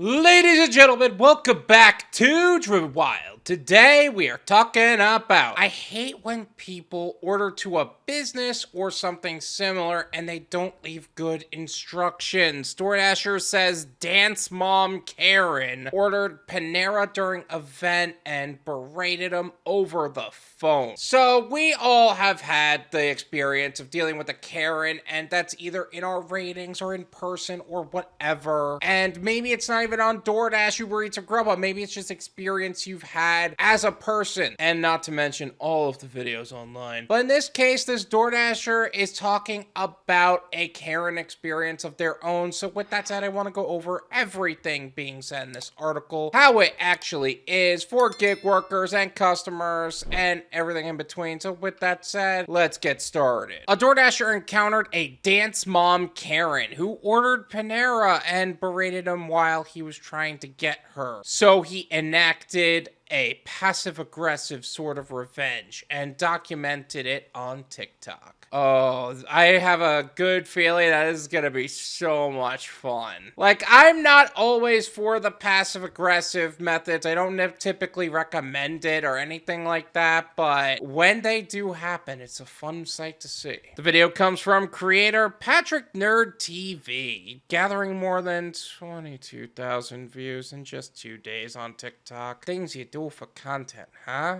Ladies and gentlemen, welcome back to Driven Wild. Today we are talking about, I hate when people order to a business or something similar and they don't leave good instructions. DoorDasher says dance mom Karen ordered Panera during event and berated him over the phone. So we all have had the experience of dealing with a Karen, and that's either in our ratings or in person or whatever. And maybe it's not even on Doordash, UberEats, or Grubhub. Maybe it's just experience you've had as a person, and not to mention all of the videos online. But in this case, this DoorDasher is talking about a Karen experience of their own. So with that said, I want to go over everything being said in this article, how it actually is for gig workers and customers and everything in between. So with that said, let's get started. A DoorDasher encountered a dance mom Karen who ordered Panera and berated him while he was trying to get her. So he enacted a passive-aggressive sort of revenge and documented it on TikTok. Oh, I have a good feeling that this is gonna be so much fun. Like, I'm not always for the passive-aggressive methods. I don't typically recommend it or anything like that, but when they do happen, it's a fun sight to see. The video comes from creator Patricknerddtv, gathering more than 22,000 views in just 2 days on TikTok. Things you do for content, huh?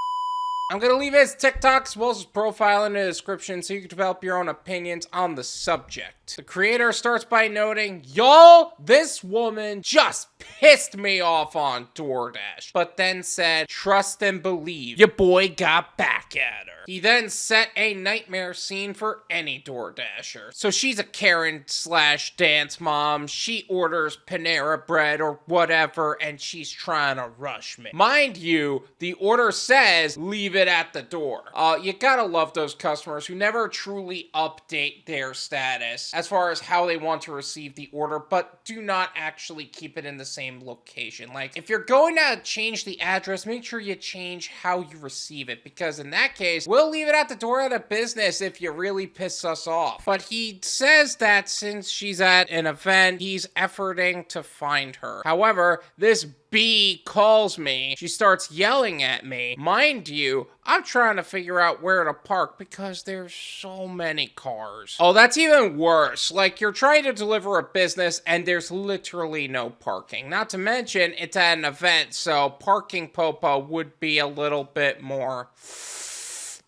I'm gonna leave his TikTok as well as his profile in the description so you can develop your own opinions on the subject. The creator starts by noting, "Y'all, this woman just pissed me off on DoorDash," but then said, "Trust and believe, your boy got back at her." He then set a nightmare scene for any DoorDasher. So she's a Karen / dance mom. She orders Panera bread or whatever, and she's trying to rush me. Mind you, the order says, leave it at the door. You gotta love those customers who never truly update their status as far as how they want to receive the order, but do not actually keep it in the same location. Like, if you're going to change the address, make sure you change how you receive it, because in that case, we'll leave it at the door at a business if you really piss us off. But he says that since she's at an event, he's efforting to find her. However, this B calls me. She starts yelling at me. Mind you, I'm trying to figure out where to park because there's so many cars. Oh, that's even worse. Like, you're trying to deliver a business and there's literally no parking. Not to mention, it's at an event, so parking popo would be a little bit more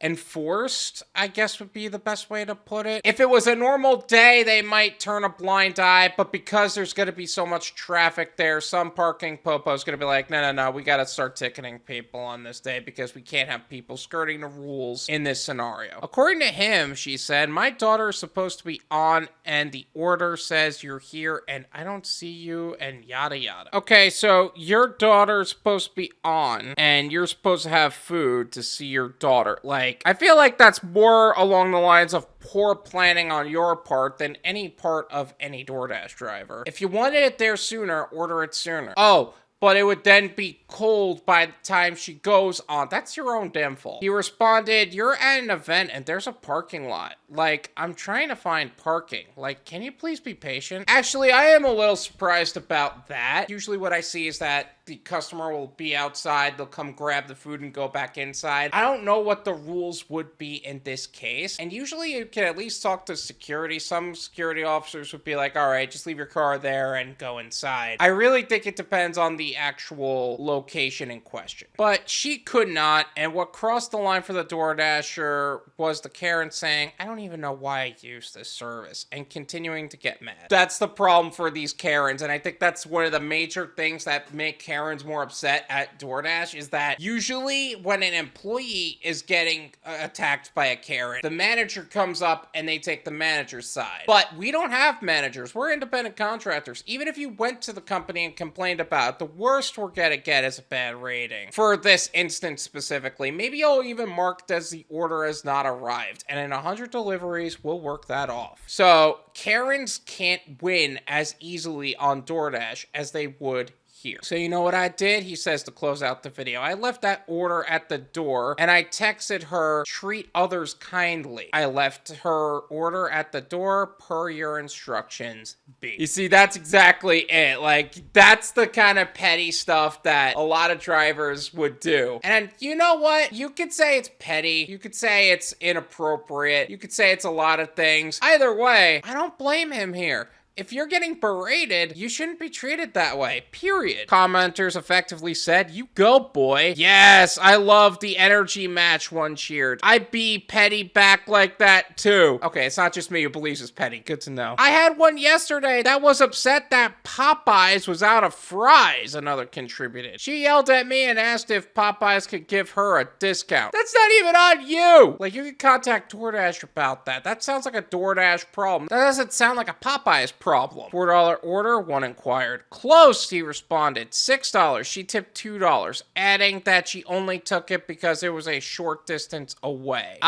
enforced, I guess would be the best way to put it. If it was a normal day, they might turn a blind eye, but because there's going to be so much traffic there, some parking popo is going to be like, no, we got to start ticketing people on this day because we can't have people skirting the rules in this scenario. According to him, she said, my daughter is supposed to be on and the order says you're here and I don't see you and yada yada. Okay, so your daughter's supposed to be on and you're supposed to have food to see your daughter. Like, I feel like that's more along the lines of poor planning on your part than any part of any DoorDash driver. If you wanted it there sooner, order it sooner. Oh, but it would then be cold by the time she goes on. That's your own damn fault. He responded, you're at an event and there's a parking lot. Like, I'm trying to find parking. Like, can you please be patient? Actually, I am a little surprised about that. Usually what I see is that the customer will be outside, they'll come grab the food and go back inside. I don't know what the rules would be in this case. And usually you can at least talk to security. Some security officers would be like, all right, just leave your car there and go inside. I really think it depends on the actual location in question. But she could not, and what crossed the line for the DoorDasher was the Karen saying, I don't even know why I use this service, and continuing to get mad. That's the problem for these Karens, and I think that's one of the major things that make Karens more upset at DoorDash is that usually when an employee is getting attacked by a Karen, the manager comes up and they take the manager's side. But we don't have managers. We're independent contractors. Even if you went to the company and complained about it, the worst we're gonna get is a bad rating. For this instance specifically, maybe you'll even mark as the order has not arrived, and in 100 deliveries, we'll work that off. So Karens can't win as easily on DoorDash as they would here. So you know what I did? He says to close out the video. I left that order at the door and I texted her, treat others kindly. I left her order at the door per your instructions, B. You see, that's exactly it. Like, that's the kind of petty stuff that a lot of drivers would do. And you know what? You could say it's petty. You could say it's inappropriate. You could say it's a lot of things. Either way, I don't blame him here. If you're getting berated, you shouldn't be treated that way, period. Commenters effectively said, you go, boy. Yes, I love the energy match, one cheered. I'd be petty back like that, too. Okay, it's not just me who believes it's petty. Good to know. I had one yesterday that was upset that Popeyes was out of fries, another contributed. She yelled at me and asked if Popeyes could give her a discount. That's not even on you! Like, you could contact DoorDash about that. That sounds like a DoorDash problem. That doesn't sound like a Popeyes problem. $4 order, one inquired. Close, he responded. $6. She tipped $2, adding that she only took it because it was a short distance away.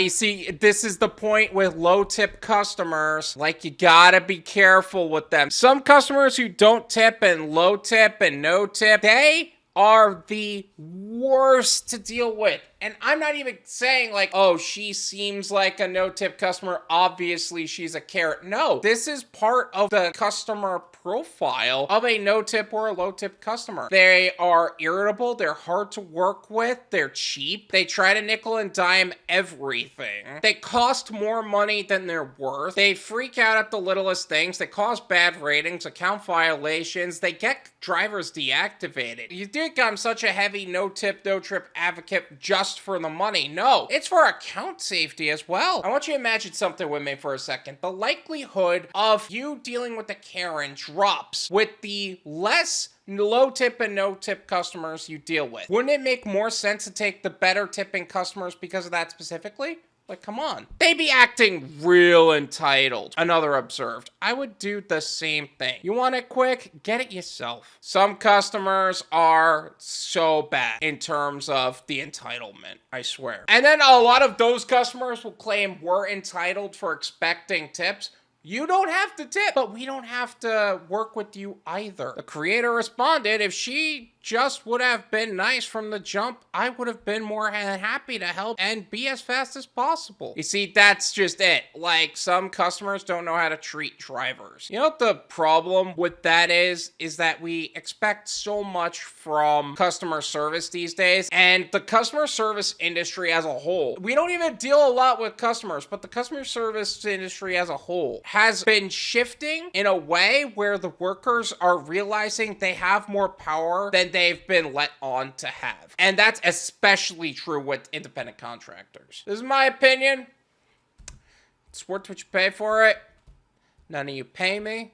You see, this is the point with low tip customers. Like, you gotta be careful with them. Some customers who don't tip and low tip and no tip, they are the worst to deal with. And I'm not even saying like, oh, she seems like a no-tip customer. Obviously, she's a carrot. No, this is part of the customer profile of a no-tip or a low-tip customer. They are irritable. They're hard to work with. They're cheap. They try to nickel and dime everything. They cost more money than they're worth. They freak out at the littlest things. They cause bad ratings, account violations. They get drivers deactivated. You think I'm such a heavy no-tip, no-trip advocate just for the money? No, it's for account safety as well. I want you to imagine something with me for a second. The likelihood of you dealing with a Karen drops with the less low tip and no tip customers you deal with. Wouldn't it make more sense to take the better tipping customers because of that specifically? Like, come on. They be acting real entitled. Another observed. I would do the same thing. You want it quick? Get it yourself. Some customers are so bad in terms of the entitlement, I swear. And then a lot of those customers will claim we're entitled for expecting tips. You don't have to tip, but we don't have to work with you either. The creator responded, if she just would have been nice from the jump, I would have been more than happy to help and be as fast as possible. You see, that's just it. Like, some customers don't know how to treat drivers. You know what the problem with that is that we expect so much from customer service these days, and the customer service industry as a whole. We don't even deal a lot with customers, but the customer service industry as a whole has been shifting in a way where the workers are realizing they have more power than they've been let on to have. And that's especially true with independent contractors. This is my opinion. It's worth what you pay for it. None of you pay me.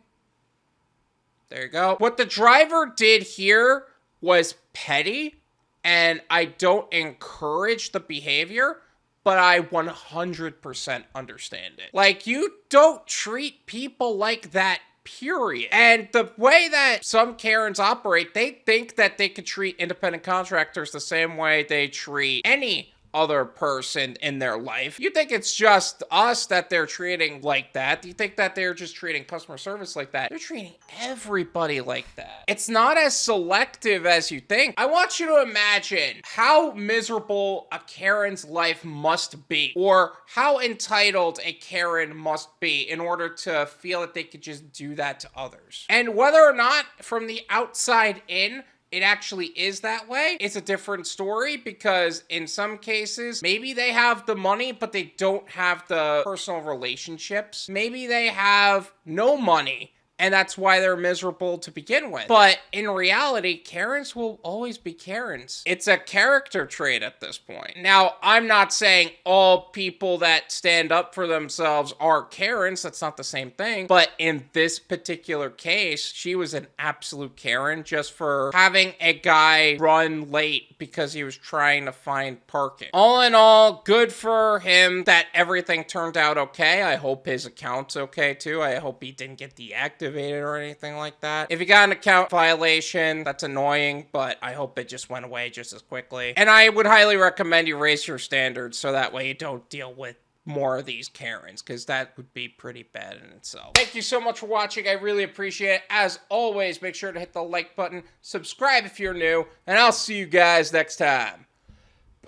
There you go. What the driver did here was petty, and I don't encourage the behavior, but I 100% understand it. Like, you don't treat people like that, period. And the way that some Karens operate, they think that they could treat independent contractors the same way they treat any other person in their life. You think it's just us that they're treating like that? You think that they're just treating customer service like that? They're treating everybody like that. It's not as selective as you think. I want you to imagine how miserable a Karen's life must be, or how entitled a Karen must be in order to feel that they could just do that to others. And whether or not from the outside in, it actually is that way, it's a different story, because in some cases, maybe they have the money, but they don't have the personal relationships. Maybe they have no money, and that's why they're miserable to begin with. But in reality, Karens will always be Karens. It's a character trait at this point. Now, I'm not saying all people that stand up for themselves are Karens. That's not the same thing. But in this particular case, she was an absolute Karen just for having a guy run late because he was trying to find parking. All in all, good for him that everything turned out okay. I hope his account's okay too. I hope he didn't get deactivated or anything like that. If you got an account violation, that's annoying, but I hope it just went away just as quickly. And I would highly recommend you raise your standards so that way you don't deal with more of these Karens, because that would be pretty bad in itself. Thank you so much for watching. I really appreciate it. As always, make sure to hit the like button, subscribe if you're new, and I'll see you guys next time.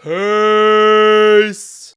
Peace!